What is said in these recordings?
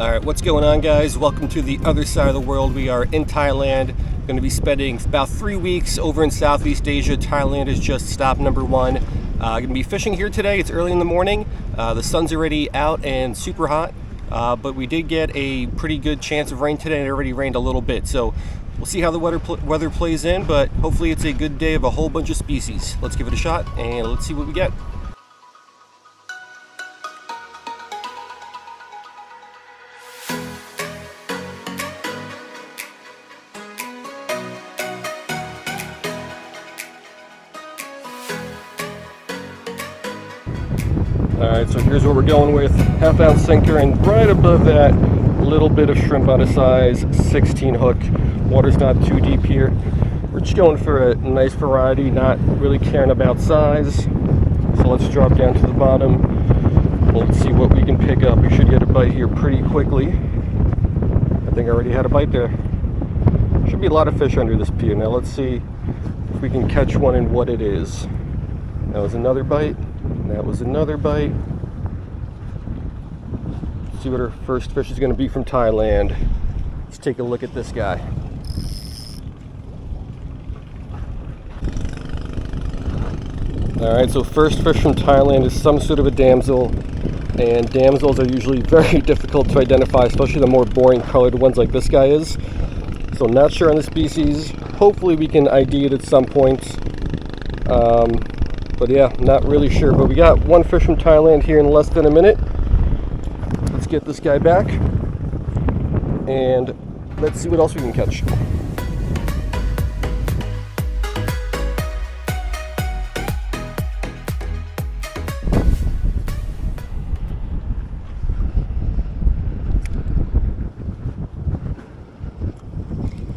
Alright, what's going on, guys? Welcome to the other side of the world. We are in Thailand. Going to be spending about 3 weeks over in Southeast Asia. Thailand is just stop number one. Going to be fishing here today. It's early in the morning. The sun's already out and super hot. But we did get a pretty good chance of rain today. It already rained a little bit. So we'll see how the weather plays in. But hopefully it's a good day of a whole bunch of species. Let's give it a shot and let's see what we get. Alright, so here's what we're going with. Half-ounce sinker, and right above that, a little bit of shrimp on a size 16 hook. Water's not too deep here. We're just going for a nice variety, not really caring about size. So let's drop down to the bottom. Let's see what we can pick up. We should get a bite here pretty quickly. I think I already had a bite there. Should be a lot of fish under this pier. Now let's see if we can catch one and what it is. That was another bite. That was another bite. Let's see what our first fish is going to be from Thailand. Let's take a look at this guy. Alright, so first fish from Thailand is some sort of a damsel. And damsels are usually very difficult to identify, especially the more boring colored ones like this guy is. So not sure on the species. Hopefully we can ID it at some point. But yeah, not really sure. But we got one fish from Thailand here in less than a minute. Let's get this guy back. And let's see what else we can catch.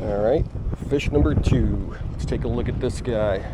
Alright, fish number 2. Let's take a look at this guy.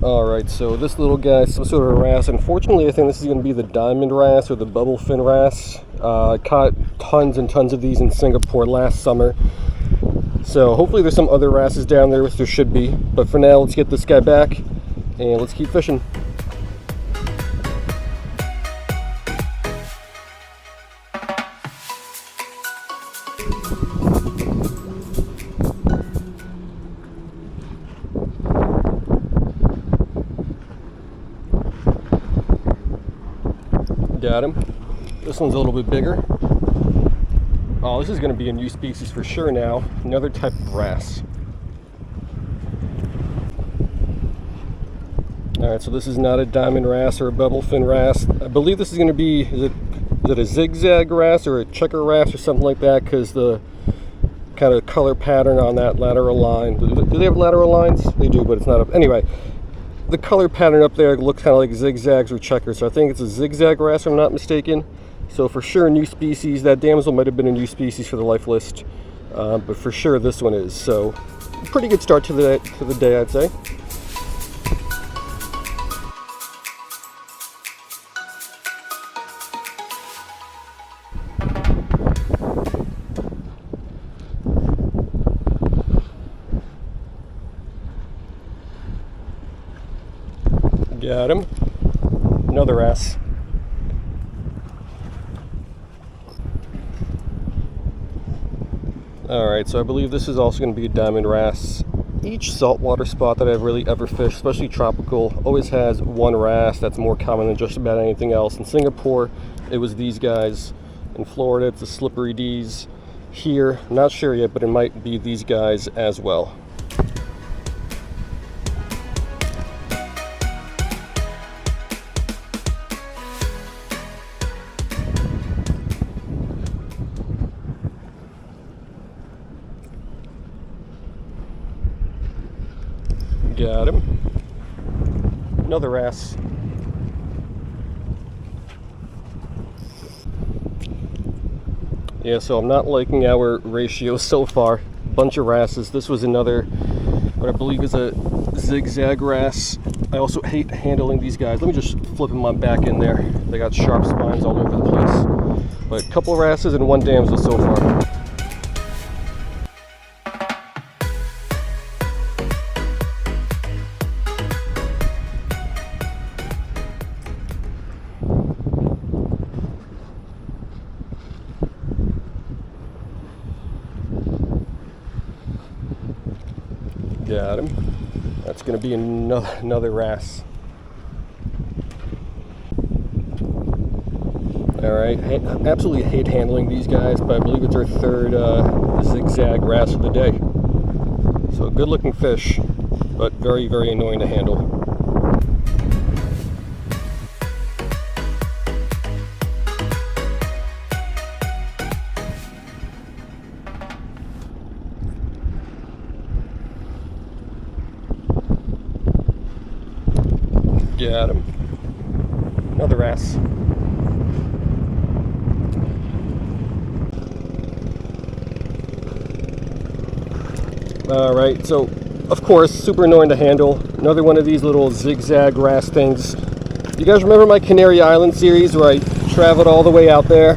Alright, so this little guy is some sort of a wrasse. Unfortunately, I think this is going to be the diamond wrasse or the bubble fin wrasse. I caught tons and tons of these in Singapore last summer. So hopefully there's some other wrasses down there, which there should be. But for now, let's get this guy back and let's keep fishing. Got him. This one's a little bit bigger. Oh, this is going to be a new species for sure now. Another type of wrasse. Alright, so this is not a diamond wrasse or a bubble fin wrasse. I believe this is going to be, is it a zigzag wrasse or a checker wrasse or something like that, because the kind of color pattern on that lateral line. Do they have lateral lines? They do, but it's not up. Anyway. The color pattern up there looks kind of like zigzags or checkers, so I think it's a zigzag wrasse if I'm not mistaken. So for sure, a new species. That damsel might have been a new species for the life list, but for sure this one is. So pretty good start to the day, I'd say. Got him. Another wrasse. Alright, so I believe this is also going to be a diamond wrasse. Each saltwater spot that I've really ever fished, especially tropical, always has one wrasse that's more common than just about anything else. In Singapore, it was these guys. In Florida, it's the slippery D's. Here, not sure yet, but it might be these guys as well. Got him. Another wrasse. Yeah, so I'm not liking our ratio so far. Bunch of wrasses. This was another, what I believe is a zigzag wrasse. I also hate handling these guys. Let me just flip them on back in there. They got sharp spines all over the place. But a couple of wrasses and one damsel so far. Got him. That's going to be another wrasse. Alright, I absolutely hate handling these guys, but I believe it's our third zigzag wrasse of the day. So good looking fish, but very, very annoying to handle. Got him. Another wrasse. Alright, so of course, super annoying to handle. Another one of these little zigzag wrasse things. You guys remember my Canary Island series where I traveled all the way out there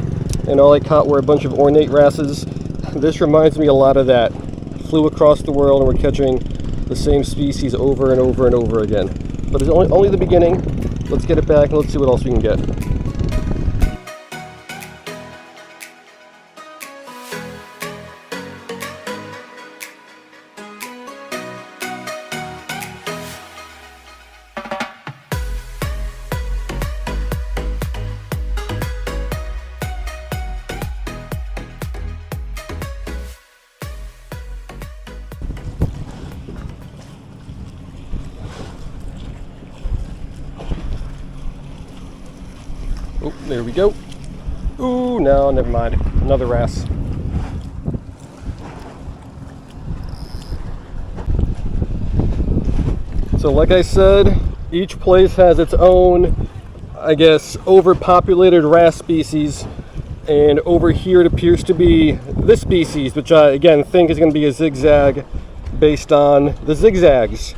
and all I caught were a bunch of ornate wrasses? This reminds me a lot of that. Flew across the world and we're catching the same species over and over and over again. But it's only the beginning. Let's get it back and let's see what else we can get. Oh, there we go. Ooh, no, never mind. Another wrasse. So like I said, each place has its own, I guess, overpopulated wrasse species. And over here it appears to be this species, which I, again, think is going to be a zigzag based on the zigzags.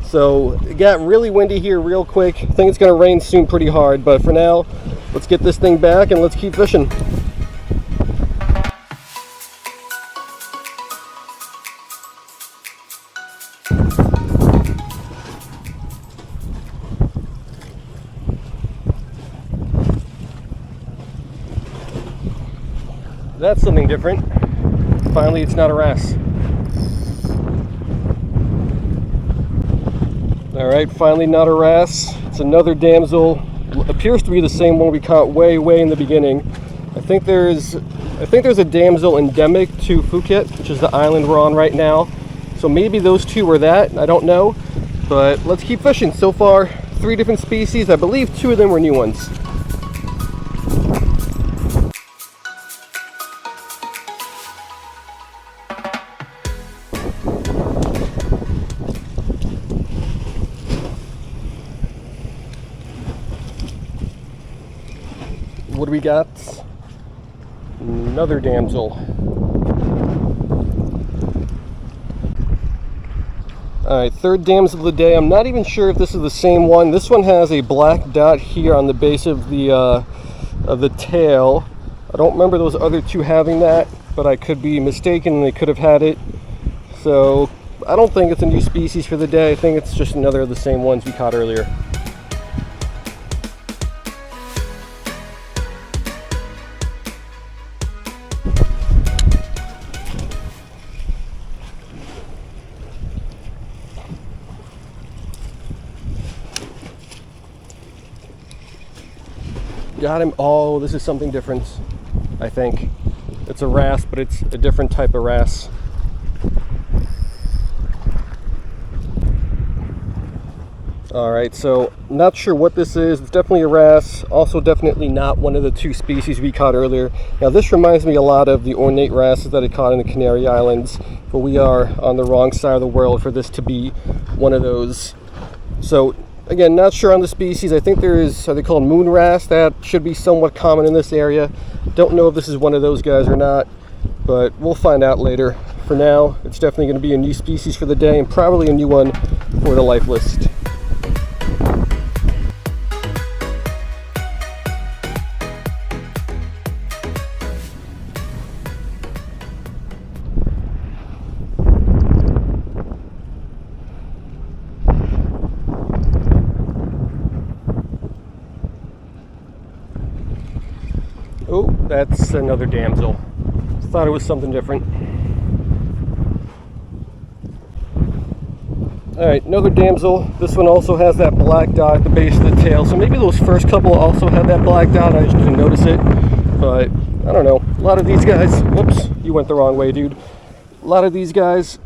So it got really windy here real quick. I think it's going to rain soon pretty hard, but for now, let's get this thing back and let's keep fishing. That's something different. Finally, it's not a wrasse. Alright, finally not a wrasse. It's another damsel. Appears to be the same one we caught way in the beginning. I think there's a damsel endemic to Phuket, which is the island we're on right now. So maybe those two were that, I don't know. But let's keep fishing. So far, 3 different species. I believe 2 of them were new ones. What do we got? Another damsel. Alright, third damsel of the day. I'm not even sure if this is the same one. This one has a black dot here on the base of the tail. I don't remember those other 2 having that, but I could be mistaken. They could have had it. So I don't think it's a new species for the day. I think it's just another of the same ones we caught earlier. Got him. Oh, this is something different, I think. It's a wrasse, but it's a different type of wrasse. Alright, so not sure what this is. It's definitely a wrasse. Also definitely not one of the 2 species we caught earlier. Now this reminds me a lot of the ornate wrasses that I caught in the Canary Islands, but we are on the wrong side of the world for this to be one of those. So again, not sure on the species. I think there is, are they called moon wrasse? That should be somewhat common in this area. Don't know if this is one of those guys or not, but we'll find out later. For now, it's definitely going to be a new species for the day and probably a new one for the life list. Oh, that's another damsel. Thought it was something different. All right, another damsel. This one also has that black dot at the base of the tail. So maybe those first couple also had that black dot. I just didn't notice it. But I don't know. A lot of these guys. Whoops, you went the wrong way, dude. A lot of these guys.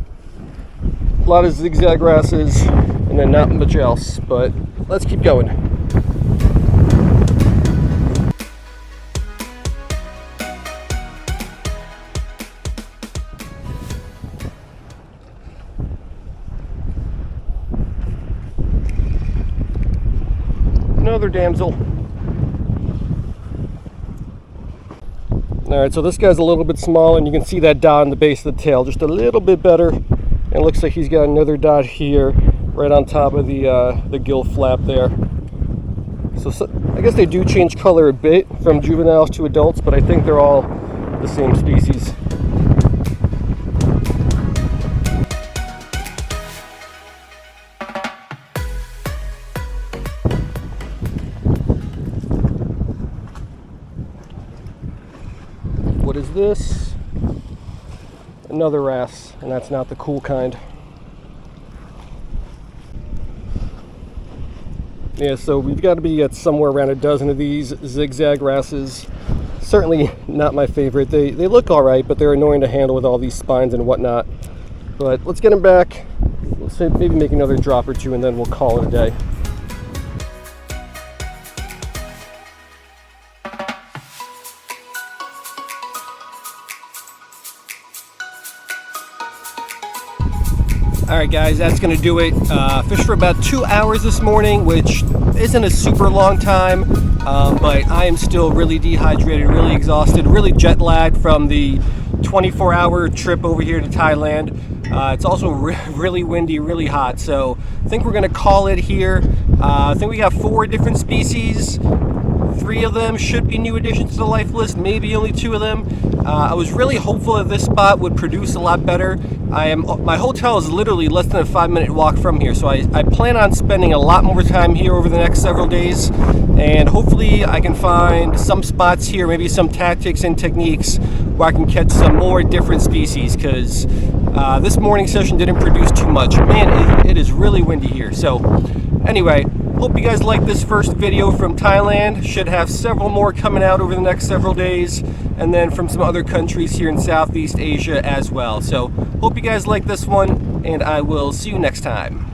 A lot of zigzag wrasses, and then not much else. But let's keep going. Another damsel. All right, so this guy's a little bit small, and you can see that dot on the base of the tail, just a little bit better. And it looks like he's got another dot here, right on top of the gill flap there. So I guess they do change color a bit from juveniles to adults, but I think they're all the same species. What is this? Another wrasse, and that's not the cool kind. Yeah, so we've got to be at somewhere around a dozen of these zigzag wrasses. Certainly not my favorite. They look all right, but they're annoying to handle with all these spines and whatnot. But let's get them back. Let's maybe make another drop or two, and then we'll call it a day. Alright guys, that's going to do it. Fished for about 2 hours this morning, which isn't a super long time, but I am still really dehydrated, really exhausted, really jet lagged from the 24-hour trip over here to Thailand. It's also really windy, really hot, so I think we're going to call it here. I think we got 4 different species. 3 of them should be new additions to the life list, maybe only 2 of them. I was really hopeful that this spot would produce a lot better. My hotel is literally less than a 5-minute walk from here, so I plan on spending a lot more time here over the next several days, and hopefully I can find some spots here, maybe some tactics and techniques where I can catch some more different species, because this morning session didn't produce too much. Man, it is really windy here. So anyway, hope you guys like this first video from Thailand. Should have several more coming out over the next several days, and then from some other countries here in Southeast Asia as well. So hope you guys like this one, and I will see you next time.